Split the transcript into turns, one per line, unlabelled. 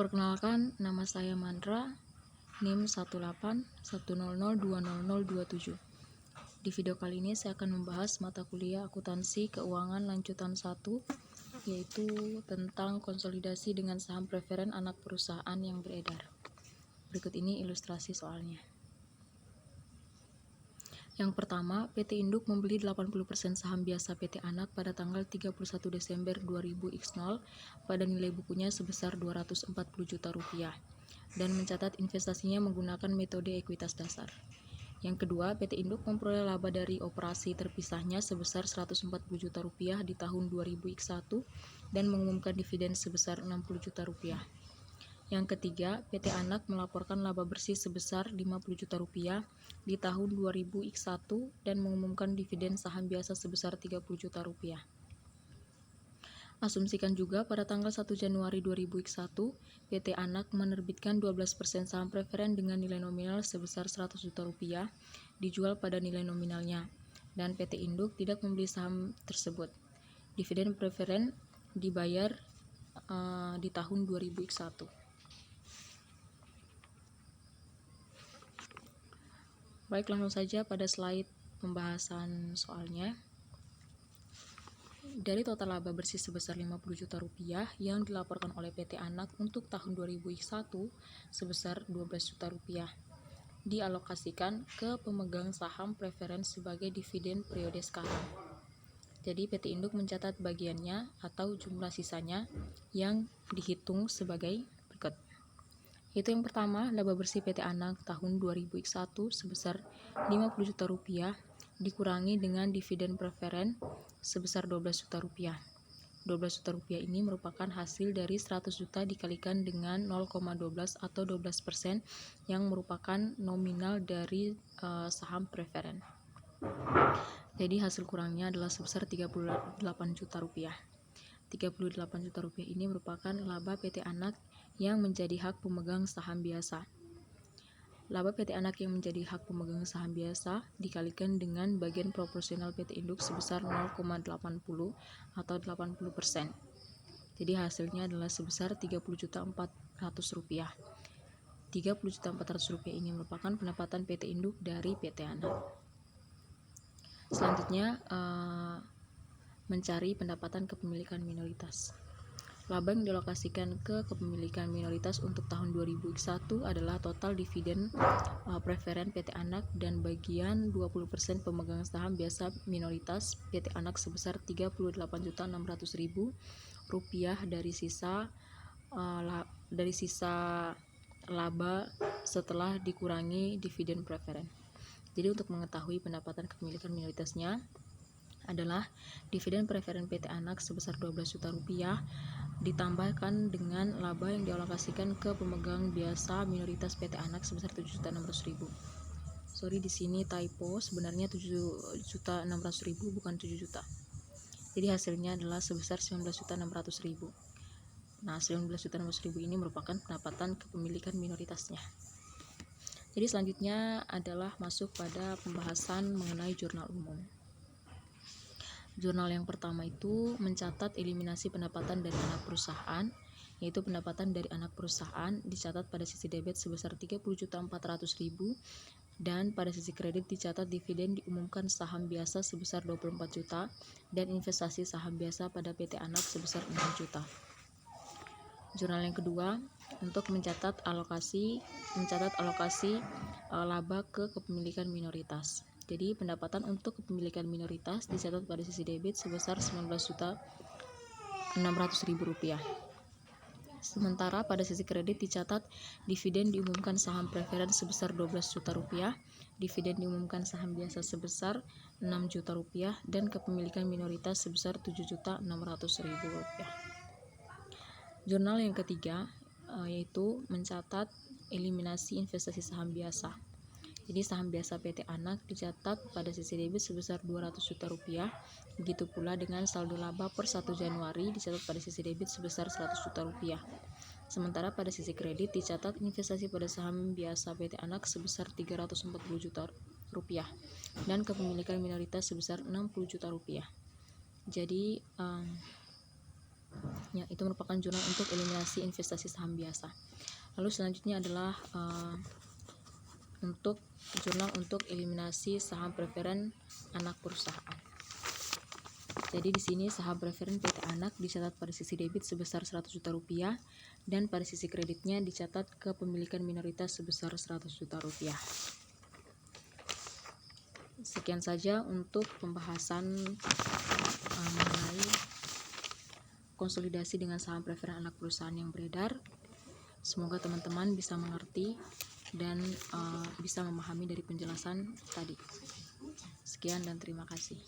Perkenalkan, nama saya Mandra, NIM 181020027. Di video kali ini saya akan membahas mata kuliah akuntansi keuangan lanjutan 1, yaitu tentang konsolidasi dengan saham preferen anak perusahaan yang beredar. Berikut ini ilustrasi soalnya. Yang pertama, PT Induk membeli 80% saham biasa PT Anak pada tanggal 31 Desember 2000 pada nilai bukunya sebesar Rp240 juta dan mencatat investasinya menggunakan metode ekuitas dasar. Yang kedua, PT Induk memperoleh laba dari operasi terpisahnya sebesar Rp140 juta di tahun 2000 dan mengumumkan dividen sebesar Rp60 juta. Yang ketiga, PT Anak melaporkan laba bersih sebesar Rp50 juta di tahun 2000 dan mengumumkan dividen saham biasa sebesar Rp30 juta. Asumsikan juga pada tanggal 1 Januari 2001, PT Anak menerbitkan 12% saham preferen dengan nilai nominal sebesar Rp100 juta dijual pada nilai nominalnya, dan PT Induk tidak membeli saham tersebut. Dividen preferen dibayar di tahun 2001. Baik, langsung saja pada slide pembahasan soalnya. Dari total laba bersih sebesar Rp50 juta yang dilaporkan oleh PT Anak untuk tahun 2001 sebesar Rp12 juta dialokasikan ke pemegang saham preferen sebagai dividen periode sekarang. Jadi PT Induk mencatat bagiannya atau jumlah sisanya yang dihitung sebagai berikut. Itu yang pertama, laba bersih PT Anak tahun 2001 sebesar Rp50 juta dikurangi dengan dividen preferen sebesar Rp12 juta. Rp12 juta ini merupakan hasil dari 100 juta dikalikan dengan 0,12 atau 12% yang merupakan nominal dari saham preferen. Jadi hasil kurangnya adalah sebesar Rp38 juta. Rp38 juta ini merupakan laba PT Anak yang menjadi hak pemegang saham biasa. Laba PT Anak yang menjadi hak pemegang saham biasa dikalikan dengan bagian proporsional PT Induk sebesar 0,80 atau 80%. Jadi hasilnya adalah sebesar Rp30.400. Rp30.400 ini merupakan pendapatan PT Induk dari PT Anak. Selanjutnya, mencari pendapatan kepemilikan minoritas. Laba yang dialokasikan ke kepemilikan minoritas untuk tahun 2001 adalah total dividen preferen PT Anak dan bagian 20% pemegang saham biasa minoritas PT Anak sebesar Rp38.600.000 dari sisa laba setelah dikurangi dividen preferen. Jadi untuk mengetahui pendapatan kepemilikan minoritasnya adalah dividen preferen PT Anak sebesar Rp12 juta ditambahkan dengan laba yang dialokasikan ke pemegang biasa minoritas PT Anak sebesar Rp7.600.000. Sorry, di sini typo, sebenarnya Rp7.600.000 bukan 7 juta. Jadi hasilnya adalah sebesar Rp19.600.000. Nah, Rp19.600.000 ini merupakan pendapatan kepemilikan minoritasnya. Jadi selanjutnya adalah masuk pada pembahasan mengenai jurnal umum. Jurnal yang pertama itu mencatat eliminasi pendapatan dari anak perusahaan, yaitu pendapatan dari anak perusahaan dicatat pada sisi debit sebesar Rp30.400.000 dan pada sisi kredit dicatat dividen diumumkan saham biasa sebesar Rp24 juta dan investasi saham biasa pada PT Anak sebesar Rp6 juta. Jurnal yang kedua untuk mencatat alokasi laba ke kepemilikan minoritas. Jadi pendapatan untuk kepemilikan minoritas dicatat pada sisi debit sebesar Rp19.600.000. Sementara pada sisi kredit dicatat dividen diumumkan saham preferen sebesar Rp12 juta, dividen diumumkan saham biasa sebesar Rp6 juta dan kepemilikan minoritas sebesar Rp7.600.000. Jurnal yang ketiga yaitu mencatat eliminasi investasi saham biasa. Jadi saham biasa PT Anak dicatat pada sisi debit sebesar Rp200 juta. Begitu pula dengan saldo laba per 1 Januari dicatat pada sisi debit sebesar Rp100 juta. Sementara pada sisi kredit dicatat investasi pada saham biasa PT Anak sebesar Rp340 juta dan kepemilikan minoritas sebesar Rp60 juta. Jadi Ya, itu merupakan jurnal untuk eliminasi investasi saham biasa. Lalu selanjutnya adalah untuk jurnal untuk eliminasi saham preferen anak perusahaan. Jadi di sini saham preferen PT Anak dicatat pada sisi debit sebesar 100 juta rupiah dan pada sisi kreditnya dicatat kepemilikan minoritas sebesar 100 juta rupiah. Sekian saja untuk pembahasan mengenai konsolidasi dengan saham preferen anak perusahaan yang beredar. Semoga teman-teman bisa mengerti dan bisa memahami dari penjelasan tadi. Sekian dan terima kasih.